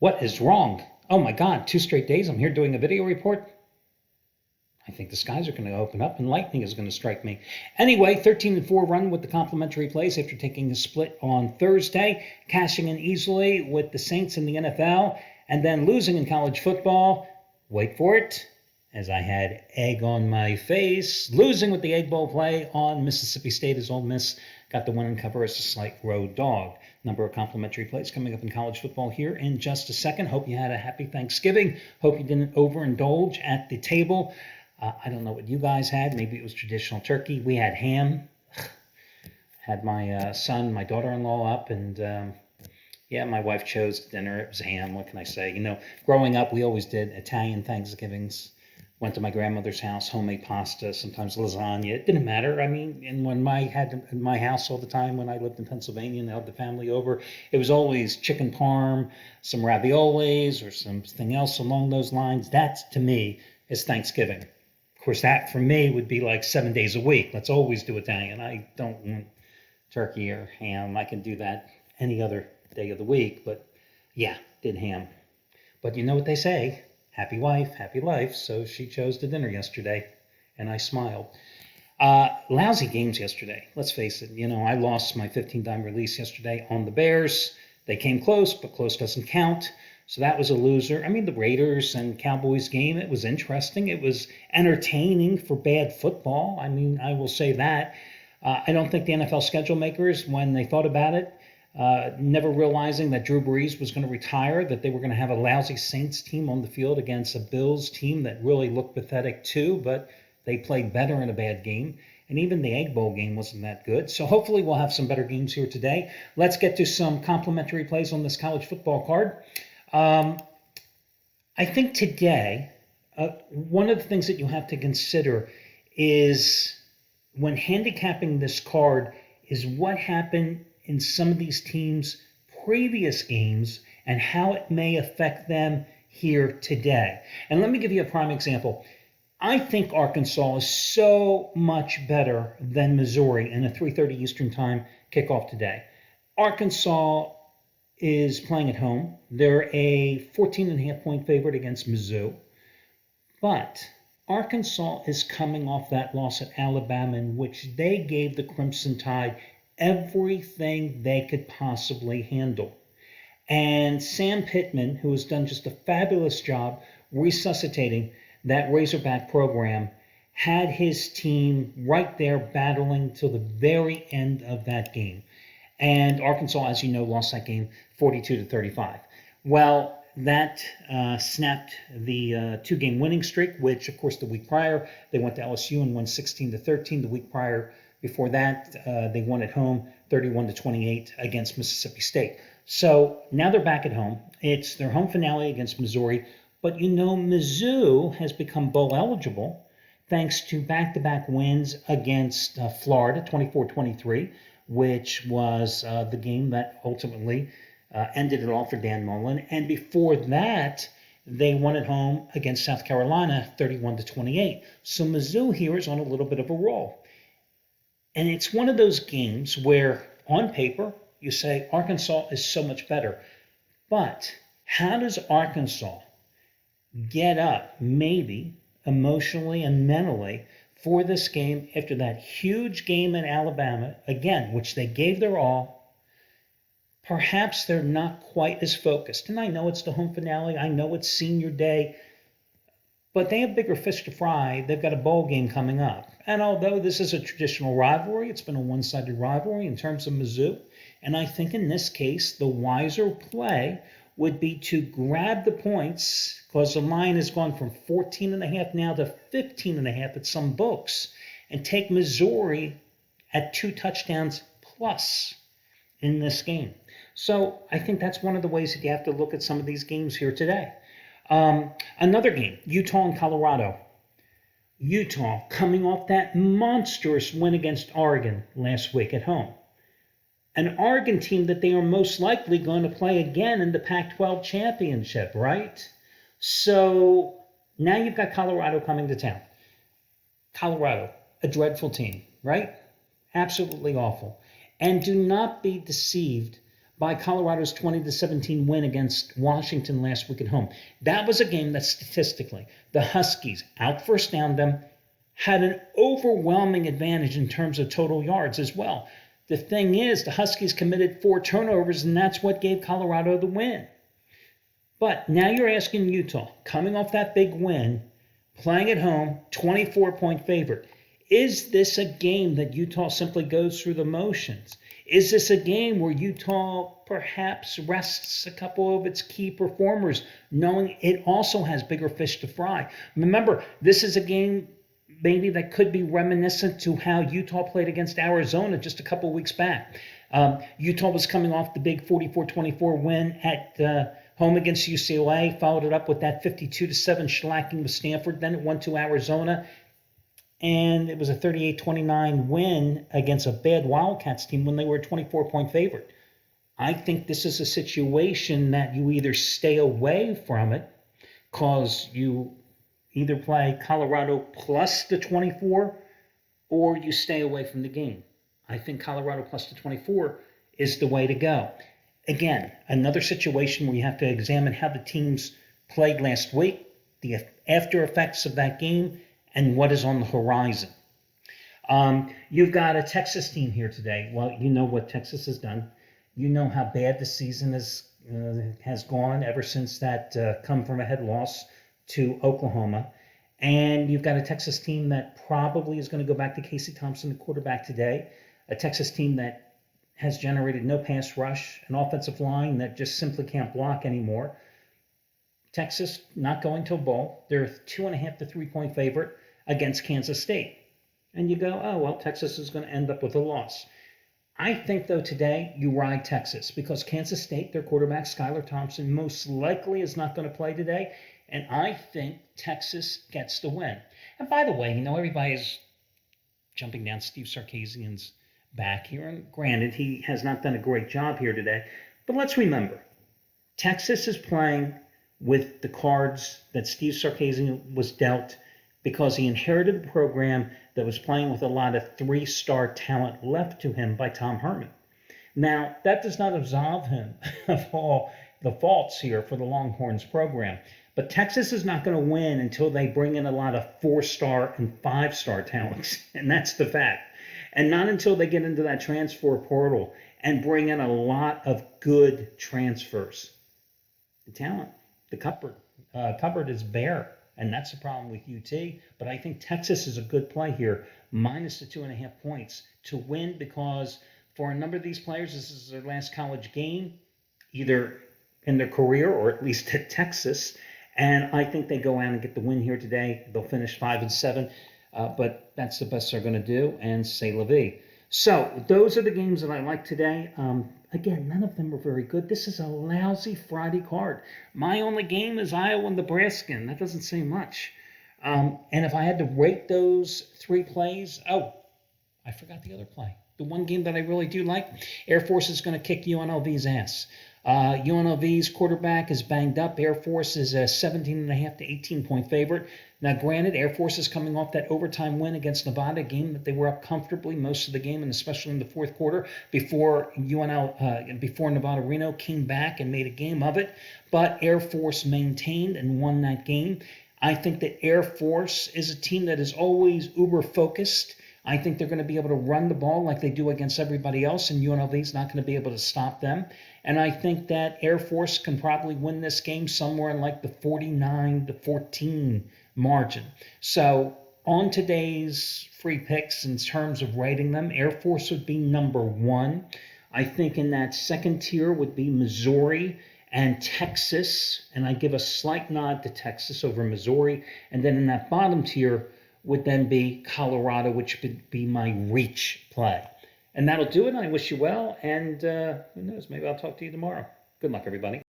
What is wrong? Oh my God, 2 straight days I'm here doing a video report. I think the skies are going to open up and lightning is going to strike me. Anyway, 13-4 run with the complementary plays after taking a split on Thursday, cashing in easily with the Saints in the NFL, and then losing in college football. Wait for it, as I had egg on my face, losing with the Egg Bowl play on Mississippi State as Ole Miss got the win and cover as a slight road dog. Number of complimentary plays coming up in college football here in just a second. Hope you had a happy Thanksgiving. Hope you didn't overindulge at the table. I don't know what you guys had. Maybe it was traditional turkey. We had ham. Had my son, my daughter-in-law up, and yeah, my wife chose dinner. It was ham. What can I say? You know, growing up, we always did Italian Thanksgivings. Went to my grandmother's house, homemade pasta, sometimes lasagna. It didn't matter. I mean, and when I had in my house all the time when I lived in Pennsylvania and I had the family over, it was always chicken parm, some raviolis, or something else along those lines. That, to me, is Thanksgiving. Of course, that for me would be like 7 days a week. Let's always do Italian. I don't want turkey or ham. I can do that any other day of the week. But yeah, did ham. But you know what they say? Happy wife, happy life. So she chose the dinner yesterday, and I smiled. Lousy games yesterday. Let's face it. You know, I lost my 15-dime release yesterday on the Bears. They came close, but close doesn't count. So that was a loser. I mean, the Raiders and Cowboys game, it was interesting. It was entertaining for bad football. I mean, I will say that. I don't think the NFL schedule makers, when they thought about it, never realizing that Drew Brees was going to retire, that they were going to have a lousy Saints team on the field against a Bills team that really looked pathetic too, but they played better in a bad game. And even the Egg Bowl game wasn't that good. So hopefully we'll have some better games here today. Let's get to some complimentary plays on this college football card. I think today, one of the things that you have to consider is when handicapping this card is what happened in some of these teams' previous games and how it may affect them here today. And let me give you a prime example. I think Arkansas is so much better than Missouri in a 3:30 Eastern time kickoff today. Arkansas is playing at home. They're a 14.5-point favorite against Mizzou. But Arkansas is coming off that loss at Alabama, in which they gave the Crimson Tide everything they could possibly handle. And Sam Pittman, who has done just a fabulous job resuscitating that Razorback program, had his team right there battling till the very end of that game. And Arkansas, as you know, lost that game 42-35. Well, that snapped the two-game winning streak, which, of course, the week prior, they went to LSU and won 16-13. The week prior, before that, they won at home 31-28 against Mississippi State. So now they're back at home. It's their home finale against Missouri. But, you know, Mizzou has become bowl eligible thanks to back-to-back wins against Florida, 24-23, which was the game that ultimately ended it all for Dan Mullen. And before that, they won at home against South Carolina, 31-28. So Mizzou here is on a little bit of a roll. And it's one of those games where, on paper, you say Arkansas is so much better. But how does Arkansas get up, maybe emotionally and mentally, for this game after that huge game in Alabama, again, which they gave their all? Perhaps they're not quite as focused. And I know it's the home finale. I know it's senior day. But they have bigger fish to fry. They've got a bowl game coming up. And although this is a traditional rivalry, it's been a one-sided rivalry in terms of Mizzou. And I think in this case, the wiser play would be to grab the points, because the line has gone from 14.5 now to 15.5 at some books, and take Missouri at 2 touchdowns plus in this game. So I think that's one of the ways that you have to look at some of these games here today. Another game, Utah and Colorado. Utah coming off that monstrous win against Oregon last week at home. An Oregon team that they are most likely going to play again in the Pac-12 championship, right? So now you've got Colorado coming to town. Colorado, a dreadful team, right? Absolutely awful. And do not be deceived by Colorado's 20-17 win against Washington last week at home. That was a game that statistically, the Huskies out first down them, had an overwhelming advantage in terms of total yards as well. The thing is, the Huskies committed 4 turnovers, and that's what gave Colorado the win. But now you're asking Utah, coming off that big win, playing at home, 24-point favorite. Is this a game that Utah simply goes through the motions? Is this a game where Utah perhaps rests a couple of its key performers, knowing it also has bigger fish to fry? Remember, this is a game maybe that could be reminiscent to how Utah played against Arizona just a couple of weeks back. Utah was coming off the big 44-24 win at home against UCLA, followed it up with that 52-7 shellacking with Stanford. Then it went to Arizona, and it was a 38-29 win against a bad Wildcats team when they were a 24-point favorite. I think this is a situation that you either stay away from it because you either play Colorado plus the 24 or you stay away from the game. I think Colorado plus the 24 is the way to go. Again, another situation where you have to examine how the teams played last week, the after effects of that game, and what is on the horizon. You've got a Texas team here today. Well, you know what Texas has done. You know how bad the season has gone ever since that come from a head loss to Oklahoma. And you've got a Texas team that probably is going to go back to Casey Thompson, the quarterback today. A Texas team that has generated no pass rush, an offensive line that just simply can't block anymore. Texas not going to a bowl. They're 2.5 to 3-point favorite against Kansas State. And you go, oh, well, Texas is going to end up with a loss. I think, though, today you ride Texas because Kansas State, their quarterback, Skylar Thompson, most likely is not going to play today. And I think Texas gets the win. And by the way, everybody's jumping down Steve Sarkisian's back here. And granted, he has not done a great job here today. But let's remember, Texas is playing with the cards that Steve Sarkisian was dealt because he inherited a program that was playing with a lot of 3-star talent left to him by Tom Herman. Now, that does not absolve him of all the faults here for the Longhorns program. But Texas is not going to win until they bring in a lot of 4-star and 5-star talents. And that's the fact. And not until they get into that transfer portal and bring in a lot of good transfers. The talent, the cupboard is bare. And that's the problem with UT. But I think Texas is a good play here, minus the 2.5 points to win because for a number of these players, this is their last college game, either in their career or at least at Texas. And I think they go out and get the win here today. They'll finish 5-7. But that's the best they're going to do, and c'est la vie. So those are the games that I like today. Again, none of them are very good. This is a lousy Friday card. My only game is Iowa and Nebraska, and that doesn't say much. And if I had to rate those 3 plays, I forgot the other play. The one game that I really do like, Air Force is going to kick UNLV's ass. UNLV's quarterback is banged up. Air Force is a 17.5 to 18-point favorite. Now, granted, Air Force is coming off that overtime win against Nevada, a game that they were up comfortably most of the game, and especially in the fourth quarter before Nevada Reno came back and made a game of it. But Air Force maintained and won that game. I think that Air Force is a team that is always uber-focused. I think they're going to be able to run the ball like they do against everybody else, and UNLV is not going to be able to stop them. And I think that Air Force can probably win this game somewhere in like the 49-14 margin. So on today's free picks, in terms of rating them, Air Force would be number 1. I think in that second tier would be Missouri and Texas, and I give a slight nod to Texas over Missouri. And then in that bottom tier would then be Colorado, which would be my reach play. And that'll do it. I wish you well, and who knows, maybe I'll talk to you tomorrow. Good luck, everybody.